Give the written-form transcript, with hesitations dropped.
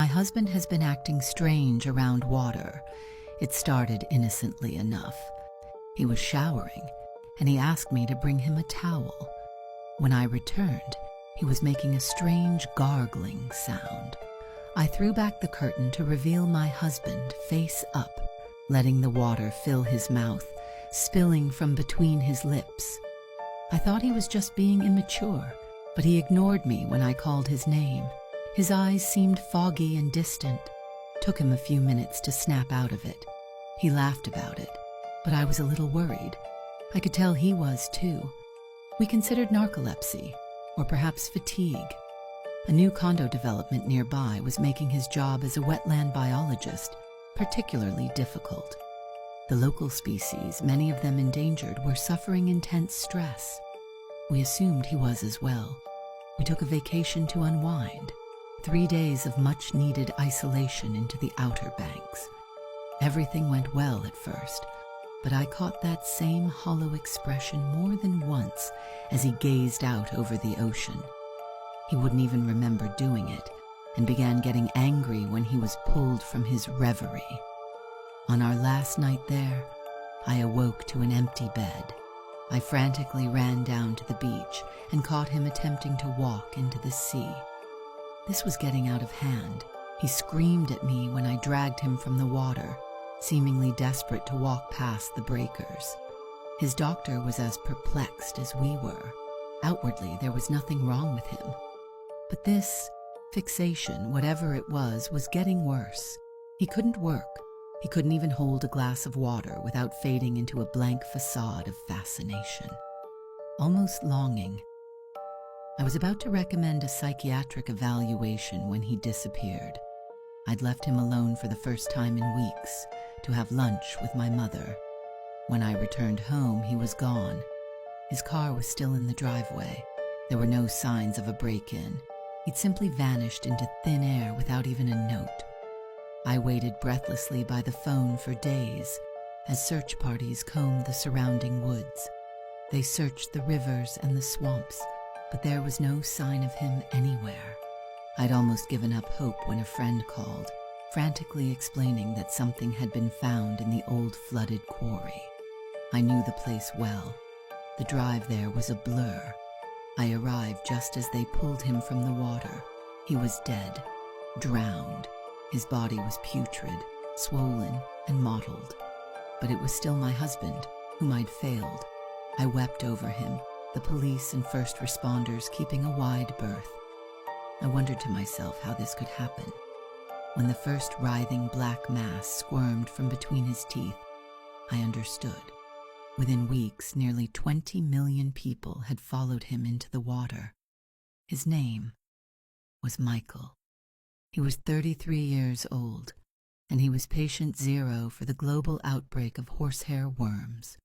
My husband has been acting strange around water. It started innocently enough. He was showering, and he asked me to bring him a towel. When I returned, he was making a strange gargling sound. I threw back the curtain to reveal my husband face up, letting the water fill his mouth, spilling from between his lips. I thought he was just being immature, but he ignored me when I called his name. His eyes seemed foggy and distant. Took him a few minutes to snap out of it. He laughed about it, but I was a little worried. I could tell he was too. We considered narcolepsy, or perhaps fatigue. A new condo development nearby was making his job as a wetland biologist particularly difficult. The local species, many of them endangered, were suffering intense stress. We assumed he was as well. We took a vacation to unwind. 3 days of much-needed isolation into the Outer Banks. Everything went well at first, but I caught that same hollow expression more than once as he gazed out over the ocean. He wouldn't even remember doing it, and began getting angry when he was pulled from his reverie. On our last night there, I awoke to an empty bed. I frantically ran down to the beach and caught him attempting to walk into the sea. This was getting out of hand. He screamed at me when I dragged him from the water, seemingly desperate to walk past the breakers. His doctor was as perplexed as we were. Outwardly, there was nothing wrong with him. But this fixation, whatever it was getting worse. He couldn't work. He couldn't even hold a glass of water without fading into a blank facade of fascination. Almost longing. I was about to recommend a psychiatric evaluation when he disappeared. I'd left him alone for the first time in weeks to have lunch with my mother. When I returned home, he was gone. His car was still in the driveway. There were no signs of a break-in. He'd simply vanished into thin air without even a note. I waited breathlessly by the phone for days as search parties combed the surrounding woods. They searched the rivers and the swamps, but there was no sign of him anywhere. I'd almost given up hope when a friend called, frantically explaining that something had been found in the old flooded quarry. I knew the place well. The drive there was a blur. I arrived just as they pulled him from the water. He was dead, drowned. His body was putrid, swollen, and mottled. But it was still my husband, whom I'd failed. I wept over him, the police and first responders keeping a wide berth. I wondered to myself how this could happen. When the first writhing black mass squirmed from between his teeth, I understood. Within weeks, nearly 20 million people had followed him into the water. His name was Michael. He was 33 years old, and he was patient zero for the global outbreak of horsehair worms.